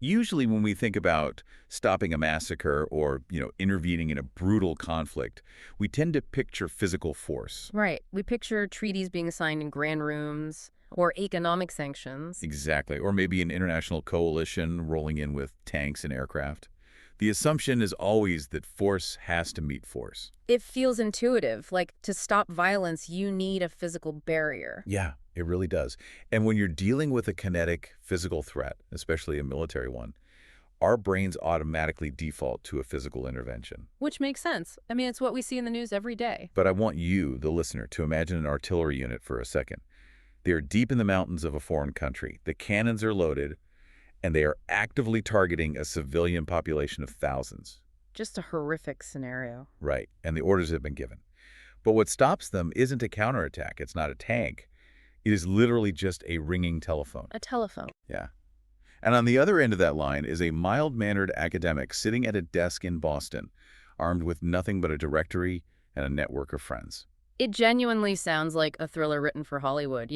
Usually when we think about stopping a massacre or, intervening in a brutal conflict, we tend to picture physical force. Right. We picture treaties being signed in grand rooms or economic sanctions. Exactly. Or maybe an international coalition rolling in with tanks and aircraft. The assumption is always that force has to meet force. It feels intuitive, like to stop violence, you need a physical barrier. Yeah, it really does. And when you're dealing with a kinetic physical threat, especially a military one, our brains automatically default to a physical intervention. Which makes sense. I mean, it's what we see in the news every day. But I want you, the listener, to imagine an artillery unit for a second. They are deep in the mountains of a foreign country. The cannons are loaded, and they are actively targeting a civilian population of thousands. Just a horrific scenario. Right, and the orders have been given. But what stops them isn't a counterattack. It's not a tank. It is literally just a ringing telephone. A telephone. Yeah. And on the other end of that line is a mild-mannered academic sitting at a desk in Boston, armed with nothing but a directory and a network of friends. It genuinely sounds like a thriller written for Hollywood,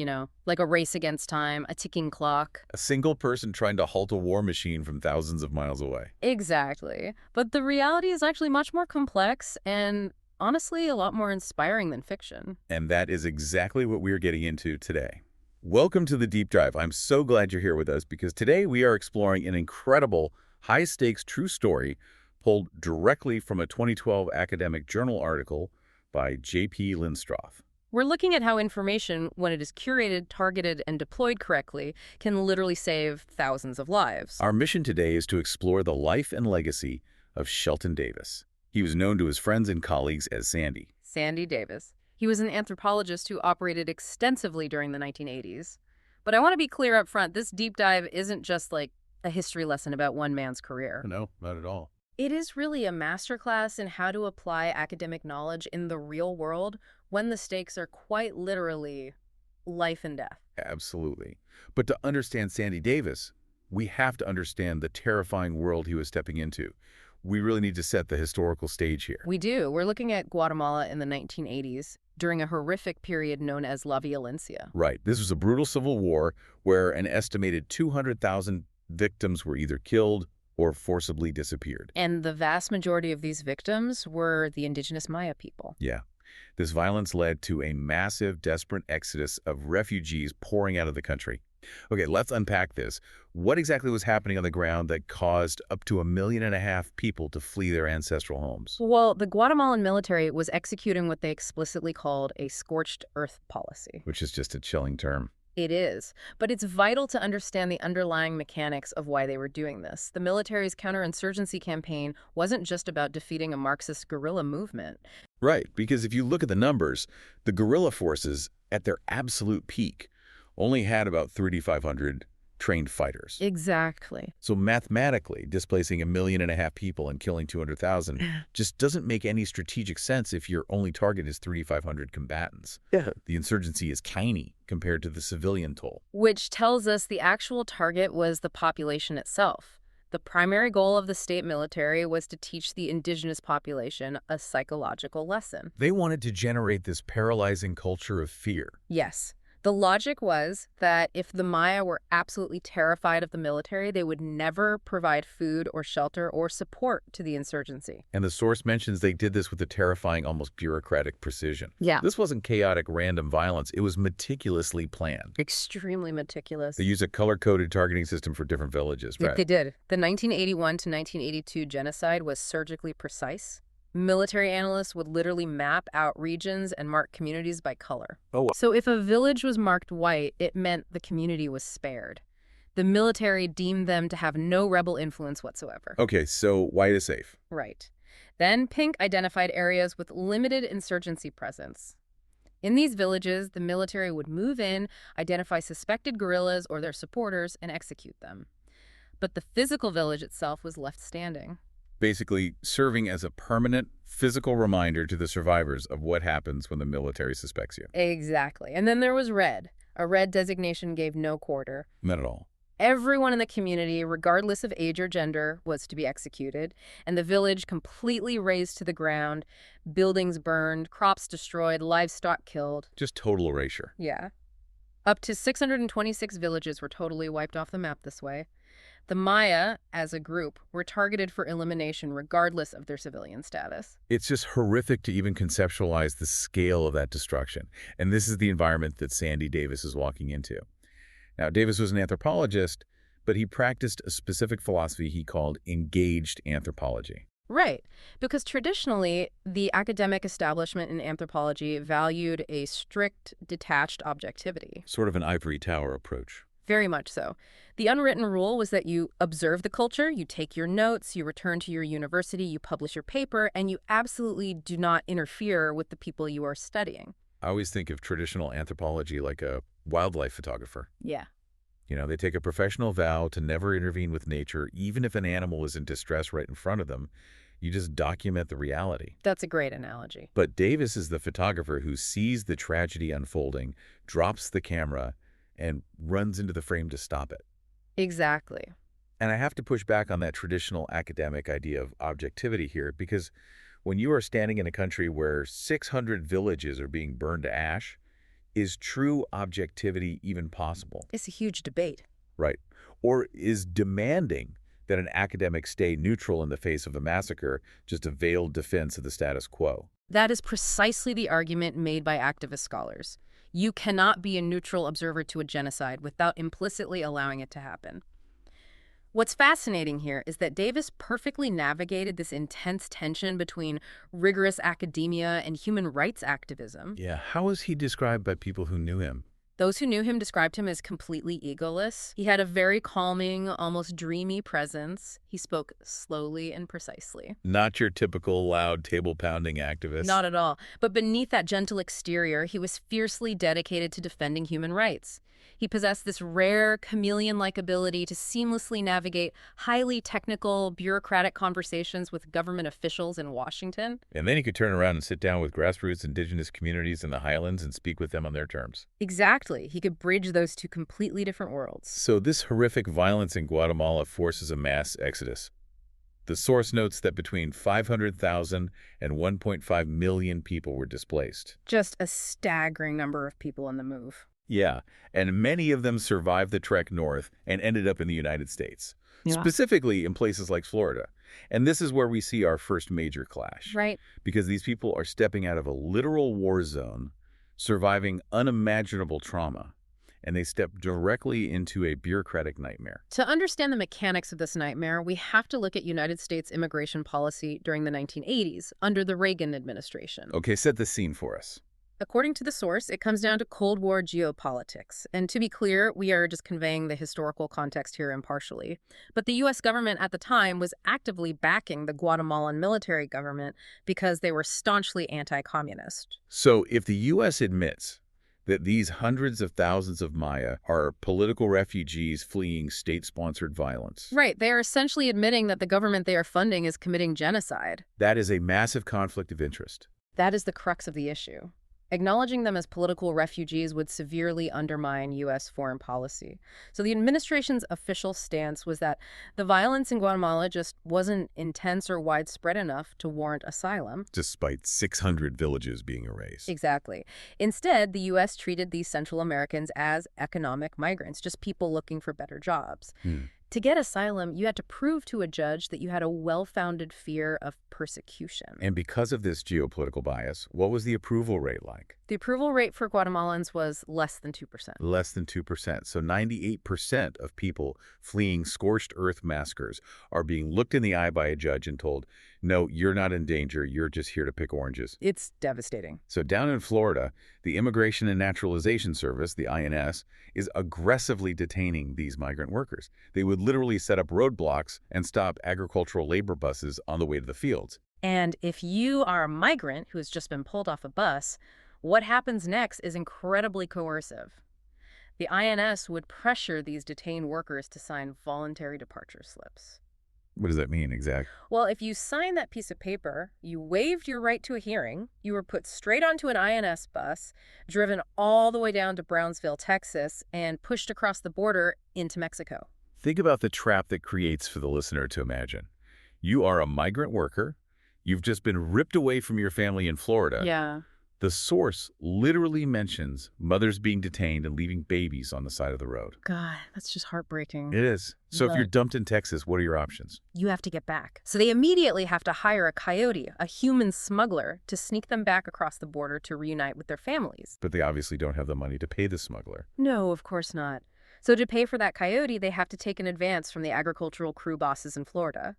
like a race against time, a ticking clock. A single person trying to halt a war machine from thousands of miles away. Exactly. But the reality is actually much more complex and, honestly, a lot more inspiring than fiction. And that is exactly what we're getting into today. Welcome to the Deep Dive. I'm so glad you're here with us because today we are exploring an incredible, high-stakes true story pulled directly from a 2012 academic journal article by J.P. Linstroth. We're looking at how information, when it is curated, targeted, and deployed correctly, can literally save thousands of lives. Our mission today is to explore the life and legacy of Shelton Davis. He was known to his friends and colleagues as Sandy. Sandy Davis. He was an anthropologist who operated extensively during the 1980s. But I want to be clear up front, this deep dive isn't just like a history lesson about one man's career. No, not at all. It is really a masterclass in how to apply academic knowledge in the real world when the stakes are quite literally life and death. Absolutely. But to understand Sandy Davis, we have to understand the terrifying world he was stepping into. We really need to set the historical stage here. We do. We're looking at Guatemala in the 1980s during a horrific period known as La Violencia. Right. This was a brutal civil war where an estimated 200,000 victims were either killed or forcibly disappeared. And the vast majority of these victims were the indigenous Maya people. Yeah. This violence led to a massive, desperate exodus of refugees pouring out of the country. Okay, let's unpack this. What exactly was happening on the ground that caused up to 1.5 million people to flee their ancestral homes? Well, the Guatemalan military was executing what they explicitly called a scorched earth policy. Which is just a chilling term. It is, but it's vital to understand the underlying mechanics of why they were doing this. The military's counterinsurgency campaign wasn't just about defeating a Marxist guerrilla movement. Right, because if you look at the numbers, the guerrilla forces, at their absolute peak, only had about 3,500 trained fighters. Exactly. So mathematically, displacing 1.5 million people and killing 200,000 just doesn't make any strategic sense if your only target is 3,500 combatants. Yeah. The insurgency is tiny compared to the civilian toll. Which tells us the actual target was the population itself. The primary goal of the state military was to teach the indigenous population a psychological lesson. They wanted to generate this paralyzing culture of fear. Yes. The logic was that if the Maya were absolutely terrified of the military, they would never provide food or shelter or support to the insurgency. And the source mentions they did this with a terrifying, almost bureaucratic precision. Yeah. This wasn't chaotic, random violence. It was meticulously planned. Extremely meticulous. They used a color-coded targeting system for different villages, right? They did. The 1981 to 1982 genocide was surgically precise. Military analysts would literally map out regions and mark communities by color. Oh, wow. So if a village was marked white, it meant the community was spared. The military deemed them to have no rebel influence whatsoever. Okay, so white is safe. Right. Then pink identified areas with limited insurgency presence. In these villages, the military would move in, identify suspected guerrillas or their supporters, and execute them. But the physical village itself was left standing. Basically serving as a permanent physical reminder to the survivors of what happens when the military suspects you. Exactly. And then there was red. A red designation gave no quarter. Not at all. Everyone in the community, regardless of age or gender, was to be executed, and the village completely razed to the ground, buildings burned, crops destroyed, livestock killed. Just total erasure. Yeah. Up to 626 villages were totally wiped off the map this way. The Maya, as a group, were targeted for elimination regardless of their civilian status. It's just horrific to even conceptualize the scale of that destruction. And this is the environment that Sandy Davis is walking into. Now, Davis was an anthropologist, but he practiced a specific philosophy he called engaged anthropology. Right, because traditionally, the academic establishment in anthropology valued a strict, detached objectivity. Sort of an ivory tower approach. Very much so. The unwritten rule was that you observe the culture, you take your notes, you return to your university, you publish your paper, and you absolutely do not interfere with the people you are studying. I always think of traditional anthropology like a wildlife photographer. Yeah. You know, they take a professional vow to never intervene with nature, even if an animal is in distress right in front of them. You just document the reality. That's a great analogy. But Davis is the photographer who sees the tragedy unfolding, drops the camera, and runs into the frame to stop it. Exactly. And I have to push back on that traditional academic idea of objectivity here, because when you are standing in a country where 600 villages are being burned to ash, is true objectivity even possible? It's a huge debate. Right. Or is demanding that an academic stay neutral in the face of a massacre just a veiled defense of the status quo? That is precisely the argument made by activist scholars. You cannot be a neutral observer to a genocide without implicitly allowing it to happen. What's fascinating here is that Davis perfectly navigated this intense tension between rigorous academia and human rights activism. Yeah, how is he described by people who knew him? Those who knew him described him as completely egoless. He had a very calming, almost dreamy presence. He spoke slowly and precisely. Not your typical loud table-pounding activist. Not at all. But beneath that gentle exterior, he was fiercely dedicated to defending human rights. He possessed this rare, chameleon-like ability to seamlessly navigate highly technical, bureaucratic conversations with government officials in Washington. And then he could turn around and sit down with grassroots indigenous communities in the highlands and speak with them on their terms. Exactly. He could bridge those two completely different worlds. So this horrific violence in Guatemala forces a mass exodus. The source notes that between 500,000 and 1.5 million people were displaced. Just a staggering number of people on the move. Yeah, and many of them survived the trek north and ended up in the United States, Yeah. specifically in places like Florida. And this is where we see our first major clash. Right. Because these people are stepping out of a literal war zone, surviving unimaginable trauma, and they step directly into a bureaucratic nightmare. To understand the mechanics of this nightmare, we have to look at United States immigration policy during the 1980s, under the Reagan administration. Okay, set the scene for us. According to the source, it comes down to Cold War geopolitics. And to be clear, we are just conveying the historical context here impartially. But the U.S. government at the time was actively backing the Guatemalan military government because they were staunchly anti-communist. So if the U.S. admits that these hundreds of thousands of Maya are political refugees fleeing state-sponsored violence. Right, they are essentially admitting that the government they are funding is committing genocide. That is a massive conflict of interest. That is the crux of the issue. Acknowledging them as political refugees would severely undermine U.S. foreign policy. So the administration's official stance was that the violence in Guatemala just wasn't intense or widespread enough to warrant asylum. Despite 600 villages being erased. Exactly. Instead, the U.S. treated these Central Americans as economic migrants, just people looking for better jobs. To get asylum, you had to prove to a judge that you had a well-founded fear of persecution. And because of this geopolitical bias, what was the approval rate like? The approval rate for Guatemalans was less than 2%. Less than 2%. So 98% of people fleeing scorched earth massacres are being looked in the eye by a judge and told, no, you're not in danger, you're just here to pick oranges. It's devastating. So down in Florida, the Immigration and Naturalization Service, the INS, is aggressively detaining these migrant workers. They would literally set up roadblocks and stop agricultural labor buses on the way to the fields. And if you are a migrant who has just been pulled off a bus, what happens next is incredibly coercive. The INS would pressure these detained workers to sign voluntary departure slips. What does that mean exactly? Well, if you sign that piece of paper, you waived your right to a hearing, you were put straight onto an INS bus, driven all the way down to Brownsville, Texas, and pushed across the border into Mexico. Think about the trap that creates for the listener to imagine. You are a migrant worker. You've just been ripped away from your family in Florida. Yeah. The source literally mentions mothers being detained and leaving babies on the side of the road. God, that's just heartbreaking. It is. So if you're But dumped in Texas, what are your options? you have to get back. So they immediately have to hire a coyote, a human smuggler, to sneak them back across the border to reunite with their families. But they obviously don't have the money to pay the smuggler. No, of course not. So to pay for that coyote, they have to take an advance from the agricultural crew bosses in Florida.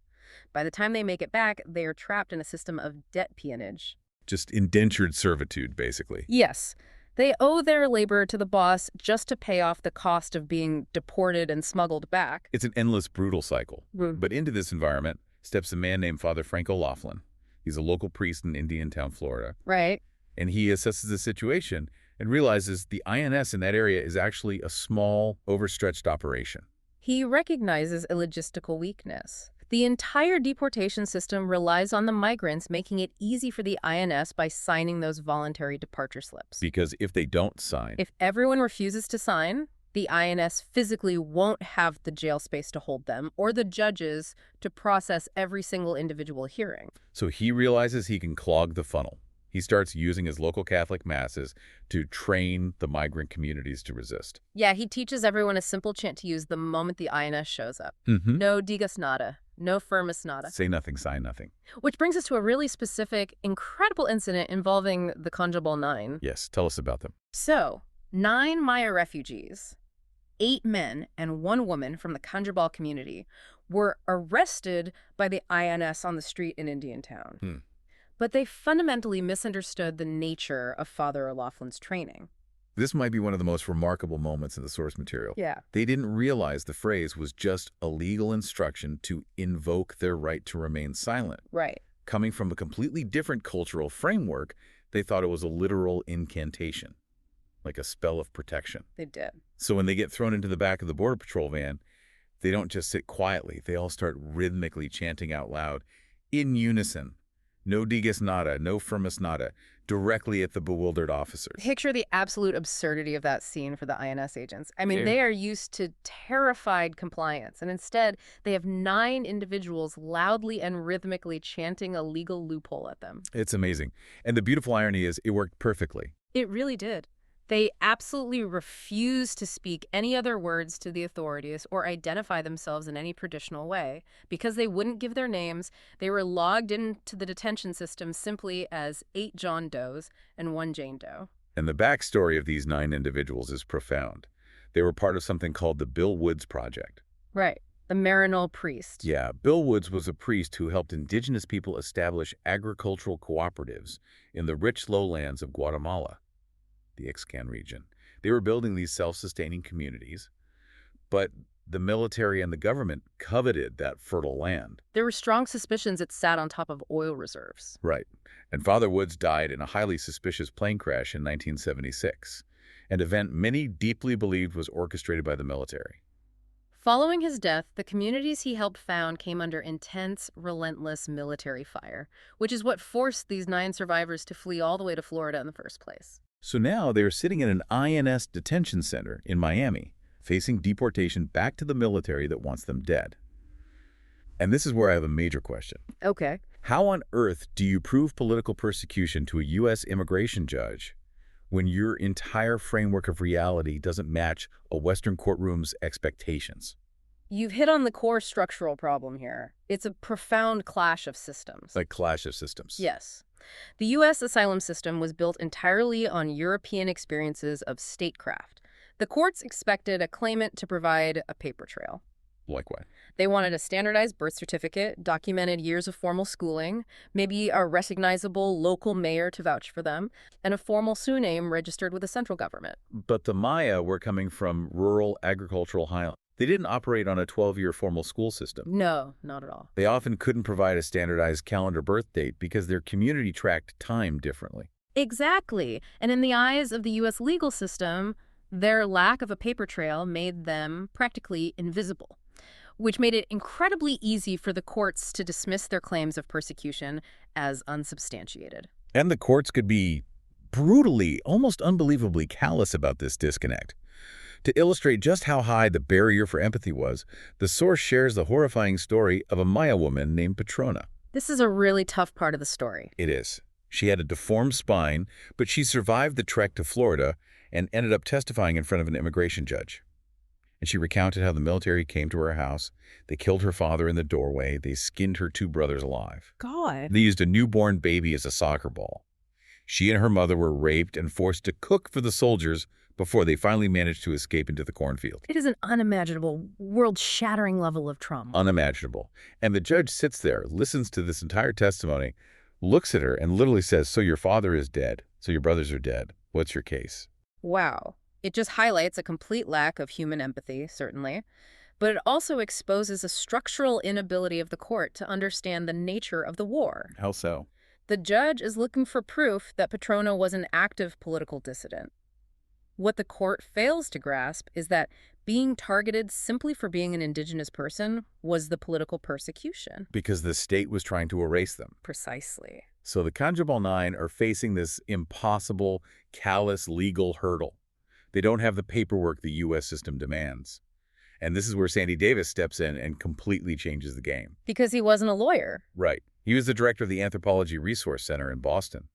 By the time they make it back, they are trapped in a system of debt peonage. Just indentured servitude, basically. Yes, they owe their labor to the boss just to pay off the cost of being deported and smuggled back. It's an endless, brutal cycle. Mm. But into this environment steps a man named Father Frank O'Laughlin. He's a local priest in Indiantown, Florida. Right. And he assesses the situation and realizes the INS in that area is actually a small, overstretched operation. He recognizes a logistical weakness. The entire deportation system relies on the migrants making it easy for the INS by signing those voluntary departure slips. Because if they don't sign, If everyone refuses to sign, the INS physically won't have the jail space to hold them or the judges to process every single individual hearing. so he realizes he can clog the funnel. He starts using his local Catholic masses to train the migrant communities to resist. Yeah, he teaches everyone a simple chant to use the moment the INS shows up. Mm-hmm. No digas nada, no firmus nada. Say nothing, sign nothing. Which brings us to a really specific, incredible incident involving the Kanjobal Nine. Yes, tell us about them. So, 9 Maya refugees, 8 men and 1 woman from the Kanjobal community, were arrested by the INS on the street in Indiantown. But they fundamentally misunderstood the nature of Father O'Loughlin's training. This might be one of the most remarkable moments in the source material. Yeah. They didn't realize the phrase was just a legal instruction to invoke their right to remain silent. Right. Coming from a completely different cultural framework, they thought it was a literal incantation, like a spell of protection. They did. So when they get thrown into the back of the Border Patrol van, they don't just sit quietly. They all start rhythmically chanting out loud, in unison, no digas nada, no firmus nada, directly at the bewildered officers. Picture the absolute absurdity of that scene for the INS agents. I mean, Yeah. they are used to terrified compliance, and instead they have 9 individuals loudly and rhythmically chanting a legal loophole at them. It's amazing. And the beautiful irony is it worked perfectly. It really did. They absolutely refused to speak any other words to the authorities or identify themselves in any traditional way. Because they wouldn't give their names, they were logged into the detention system simply as 8 John Does and 1 Jane Doe. And the backstory of these 9 individuals is profound. They were part of something called the Bill Woods Project. Right. The Maryknoll priest. Yeah, Bill Woods was a priest who helped indigenous people establish agricultural cooperatives in the rich lowlands of Guatemala, the Ixcan region. They were building these self-sustaining communities, but the military and the government coveted that fertile land. There were strong suspicions it sat on top of oil reserves. Right. And Father Woods died in a highly suspicious plane crash in 1976, an event many deeply believed was orchestrated by the military. Following his death, the communities he helped found came under intense, relentless military fire, which is what forced these 9 survivors to flee all the way to Florida in the first place. So now they are sitting in an INS detention center in Miami, facing deportation back to the military that wants them dead. And this is where I have a major question. Okay. How on earth do you prove political persecution to a U.S. immigration judge when your entire framework of reality doesn't match a Western courtroom's expectations? You've hit on the core structural problem here. It's a profound clash of systems. A clash of systems. Yes. The U.S. asylum system was built entirely on European experiences of statecraft. The courts expected a claimant to provide a paper trail. Like what? They wanted a standardized birth certificate, documented years of formal schooling, maybe a recognizable local mayor to vouch for them, and a formal surname registered with the central government. But the Maya were coming from rural agricultural highlands. They didn't operate on a 12-year formal school system. No, not at all. They often couldn't provide a standardized calendar birth date because their community tracked time differently. Exactly. And in the eyes of the U.S. legal system, their lack of a paper trail made them practically invisible, which made it incredibly easy for the courts to dismiss their claims of persecution as unsubstantiated. And the courts could be brutally, almost unbelievably callous about this disconnect. To illustrate just how high the barrier for empathy was, the source shares the horrifying story of a Maya woman named Petrona. This is a really tough part of the story. It is. She had a deformed spine, but she survived the trek to Florida and ended up testifying in front of an immigration judge. And she recounted how the military came to her house. They killed her father in the doorway. They skinned her two brothers alive. God. They used a newborn baby as a soccer ball. She and her mother were raped and forced to cook for the soldiers before they finally managed to escape into the cornfield. It is an unimaginable, world-shattering level of trauma. Unimaginable. And the judge sits there, listens to this entire testimony, looks at her, and literally says, "So your father is dead. So your brothers are dead. What's your case?" Wow. It just highlights a complete lack of human empathy, certainly, but it also exposes a structural inability of the court to understand the nature of the war. How so? The judge is looking for proof that Petrono was an active political dissident. What the court fails to grasp is that being targeted simply for being an indigenous person was the political persecution. Because the state was trying to erase them. Precisely. So the Kanjobal Nine are facing this impossible, callous legal hurdle. They don't have the paperwork the U.S. system demands. And this is where Sandy Davis steps in and completely changes the game. Because he wasn't a lawyer. Right. He was the director of the Anthropology Resource Center in Boston.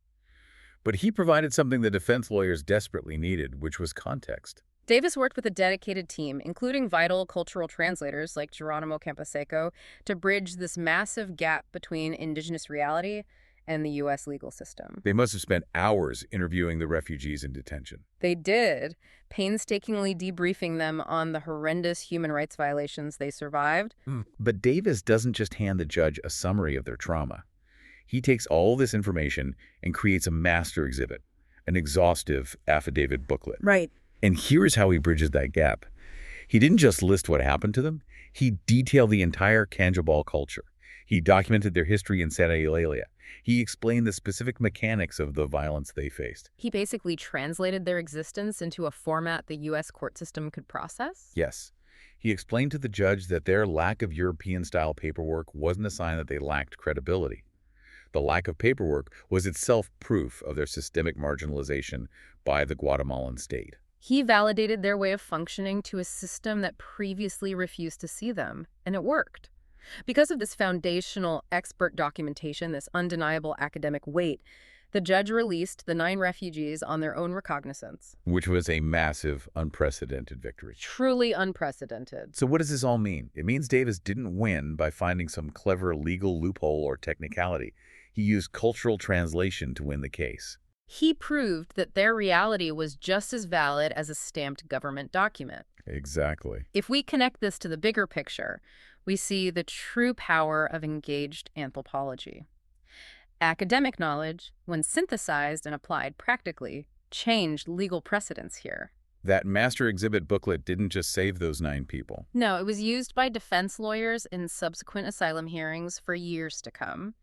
But he provided something the defense lawyers desperately needed, which was context. Davis worked with a dedicated team, including vital cultural translators like Geronimo Camposeco, to bridge this massive gap between indigenous reality and the U.S. legal system. They must have spent hours interviewing the refugees in detention. They did, painstakingly debriefing them on the horrendous human rights violations they survived. But Davis doesn't just hand the judge a summary of their trauma. He takes all this information and creates a master exhibit, an exhaustive affidavit booklet. Right. And here's how he bridges that gap. He didn't just list what happened to them. He detailed the entire Kanjobal culture. He documented their history in Santa Eulalia. He explained the specific mechanics of the violence they faced. He basically translated their existence into a format the U.S. court system could process? Yes. He explained to the judge that their lack of European-style paperwork wasn't a sign that they lacked credibility. The lack of paperwork was itself proof of their systemic marginalization by the Guatemalan state. He validated their way of functioning to a system that previously refused to see them, and it worked. Because of this foundational expert documentation, this undeniable academic weight, the judge released the 9 refugees on their own recognizance. Which was a massive, unprecedented victory. Truly unprecedented. So what does this all mean? It means Davis didn't win by finding some clever legal loophole or technicality. He used cultural translation to win the case. He proved that their reality was just as valid as a stamped government document. Exactly. If we connect this to the bigger picture, we see the true power of engaged anthropology. Academic knowledge, when synthesized and applied practically, changed legal precedents here. That master exhibit booklet didn't just save those 9 people. No, it was used by defense lawyers in subsequent asylum hearings for years to come.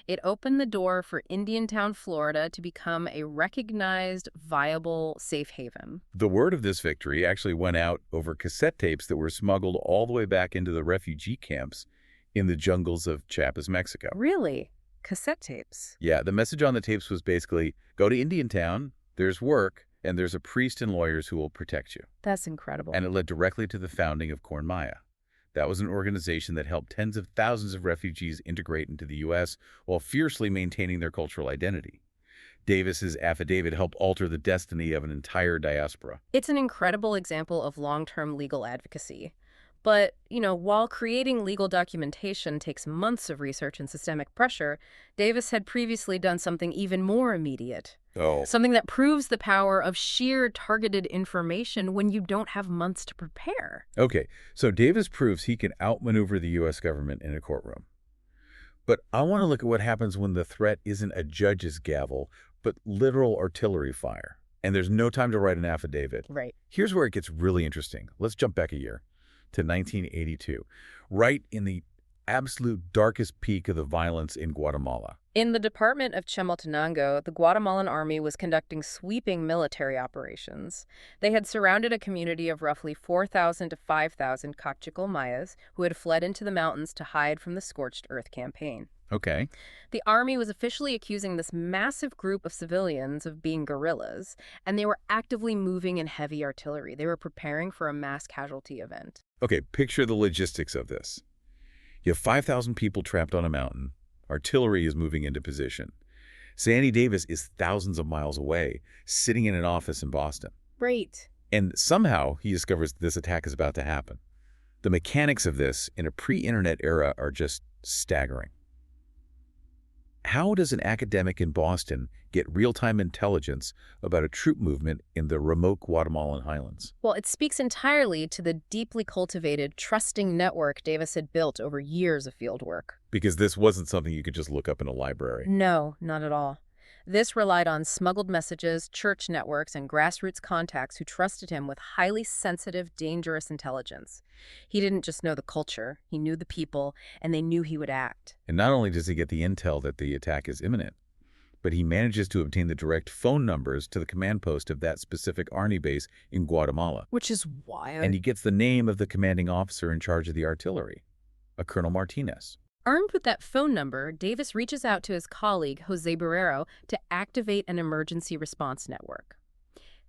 It opened the door for Indiantown, Florida to become a recognized, viable safe haven. The word of this victory actually went out over cassette tapes that were smuggled all the way back into the refugee camps in the jungles of Chiapas, Mexico. Really? Cassette tapes? Yeah, the message on the tapes was basically, go to Indiantown, there's work, and there's a priest and lawyers who will protect you. That's incredible. And it led directly to the founding of Corn Maya. That was an organization that helped tens of thousands of refugees integrate into the U.S. while fiercely maintaining their cultural identity. Davis's affidavit helped alter the destiny of an entire diaspora. It's an incredible example of long-term legal advocacy. But, while creating legal documentation takes months of research and systemic pressure, Davis had previously done something even more immediate. Oh. Something that proves the power of sheer targeted information when you don't have months to prepare. Okay, so Davis proves he can outmaneuver the U.S. government in a courtroom. But I want to look at what happens when the threat isn't a judge's gavel, but literal artillery fire. And there's no time to write an affidavit. Right. Here's where it gets really interesting. Let's jump back a year to 1982, right in the absolute darkest peak of the violence in Guatemala. In the Department of Chimaltenango, the Guatemalan army was conducting sweeping military operations. They had surrounded a community of roughly 4,000 to 5,000 Kaqchikel Mayas who had fled into the mountains to hide from the scorched earth campaign. Okay. The army was officially accusing this massive group of civilians of being guerrillas, and they were actively moving in heavy artillery. They were preparing for a mass casualty event. Okay, picture the logistics of this. You have 5,000 people trapped on a mountain. Artillery is moving into position. Sandy Davis is thousands of miles away, sitting in an office in Boston. Right. And somehow he discovers this attack is about to happen. The mechanics of this in a pre-internet era are just staggering. How does an academic in Boston get real-time intelligence about a troop movement in the remote Guatemalan highlands? Well, it speaks entirely to the deeply cultivated, trusting network Davis had built over years of field work. Because this wasn't something you could just look up in a library. No, not at all. This relied on smuggled messages, church networks, and grassroots contacts who trusted him with highly sensitive, dangerous intelligence. He didn't just know the culture, he knew the people, and they knew he would act. And not only does he get the intel that the attack is imminent, but he manages to obtain the direct phone numbers to the command post of that specific army base in Guatemala. Which is wild. And he gets the name of the commanding officer in charge of the artillery, a Colonel Martinez. Armed with that phone number, Davis reaches out to his colleague, Jose Barrero, to activate an emergency response network.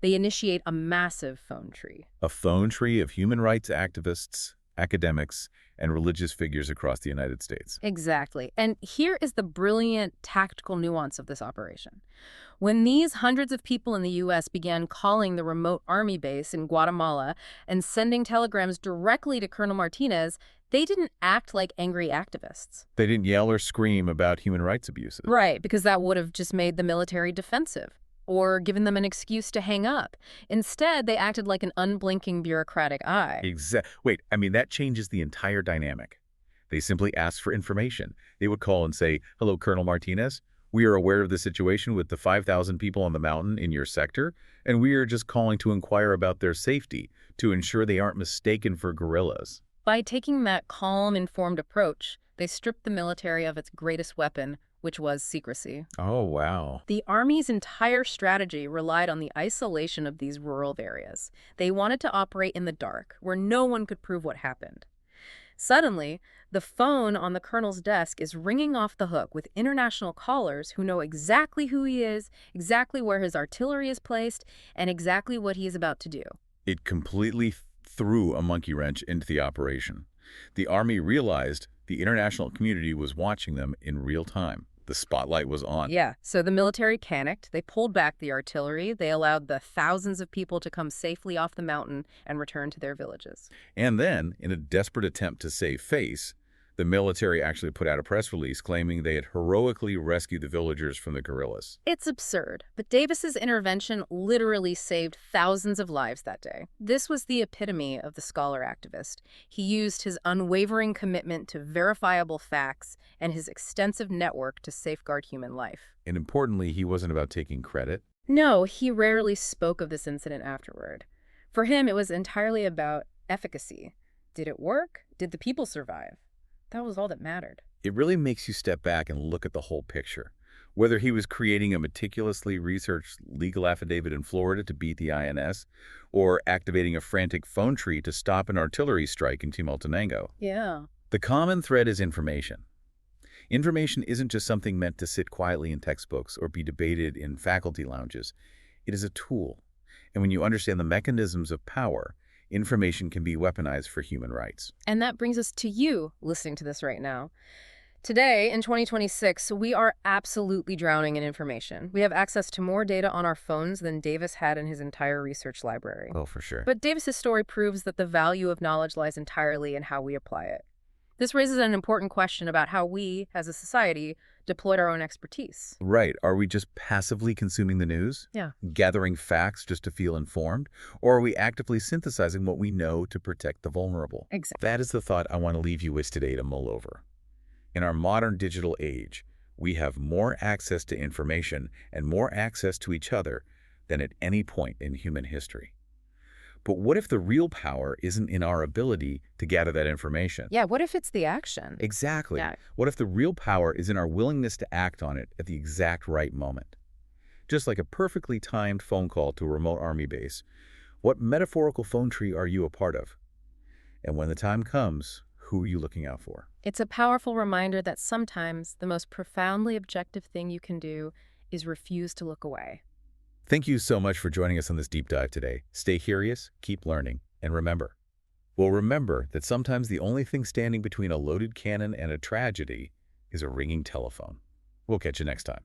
They initiate a massive phone tree. A phone tree of human rights activists, academics, and religious figures across the United States. Exactly. And here is the brilliant tactical nuance of this operation. When these hundreds of people in the U.S. began calling the remote army base in Guatemala and sending telegrams directly to Colonel Martinez, they didn't act like angry activists. They didn't yell or scream about human rights abuses. Right, because that would have just made the military defensive or given them an excuse to hang up. Instead, they acted like an unblinking bureaucratic eye. Wait, I mean, that changes the entire dynamic. They simply asked for information. They would call and say, "Hello, Colonel Martinez. We are aware of the situation with the 5,000 people on the mountain in your sector, and we are just calling to inquire about their safety to ensure they aren't mistaken for guerrillas." By taking that calm, informed approach, they stripped the military of its greatest weapon, which was secrecy. Oh, wow. The Army's entire strategy relied on the isolation of these rural areas. They wanted to operate in the dark, where no one could prove what happened. Suddenly, the phone on the colonel's desk is ringing off the hook with international callers who know exactly who he is, exactly where his artillery is placed, and exactly what he is about to do. It completely threw a monkey wrench into the operation. The Army realized the international community was watching them in real time. The spotlight was on. Yeah, so the military panicked. They pulled back the artillery. They allowed the thousands of people to come safely off the mountain and return to their villages. And then, in a desperate attempt to save face, the military actually put out a press release claiming they had heroically rescued the villagers from the guerrillas. It's absurd, but Davis's intervention literally saved thousands of lives that day. This was the epitome of the scholar activist. He used his unwavering commitment to verifiable facts and his extensive network to safeguard human life. And importantly, he wasn't about taking credit. No, he rarely spoke of this incident afterward. For him, it was entirely about efficacy. Did it work? Did the people survive? That was all that mattered. It really makes you step back and look at the whole picture. Whether he was creating a meticulously researched legal affidavit in Florida to beat the INS, or activating a frantic phone tree to stop an artillery strike in Chimaltenango. Yeah. The common thread is information. Information isn't just something meant to sit quietly in textbooks or be debated in faculty lounges. It is a tool. And when you understand the mechanisms of power, information can be weaponized for human rights. And that brings us to you listening to this right now. Today, in 2026, we are absolutely drowning in information. We have access to more data on our phones than Davis had in his entire research library. Oh, for sure. But Davis's story proves that the value of knowledge lies entirely in how we apply it. This raises an important question about how we, as a society, deployed our own expertise. Right. Are we just passively consuming the news? Yeah. Gathering facts just to feel informed? Or are we actively synthesizing what we know to protect the vulnerable? Exactly. That is the thought I want to leave you with today to mull over. In our modern digital age, we have more access to information and more access to each other than at any point in human history. But what if the real power isn't in our ability to gather that information? Yeah, what if it's the action? Exactly. Yeah. What if the real power is in our willingness to act on it at the exact right moment? Just like a perfectly timed phone call to a remote army base, what metaphorical phone tree are you a part of? And when the time comes, who are you looking out for? It's a powerful reminder that sometimes the most profoundly objective thing you can do is refuse to look away. Thank you so much for joining us on this deep dive today. Stay curious, keep learning, and remember that sometimes the only thing standing between a loaded cannon and a tragedy is a ringing telephone. We'll catch you next time.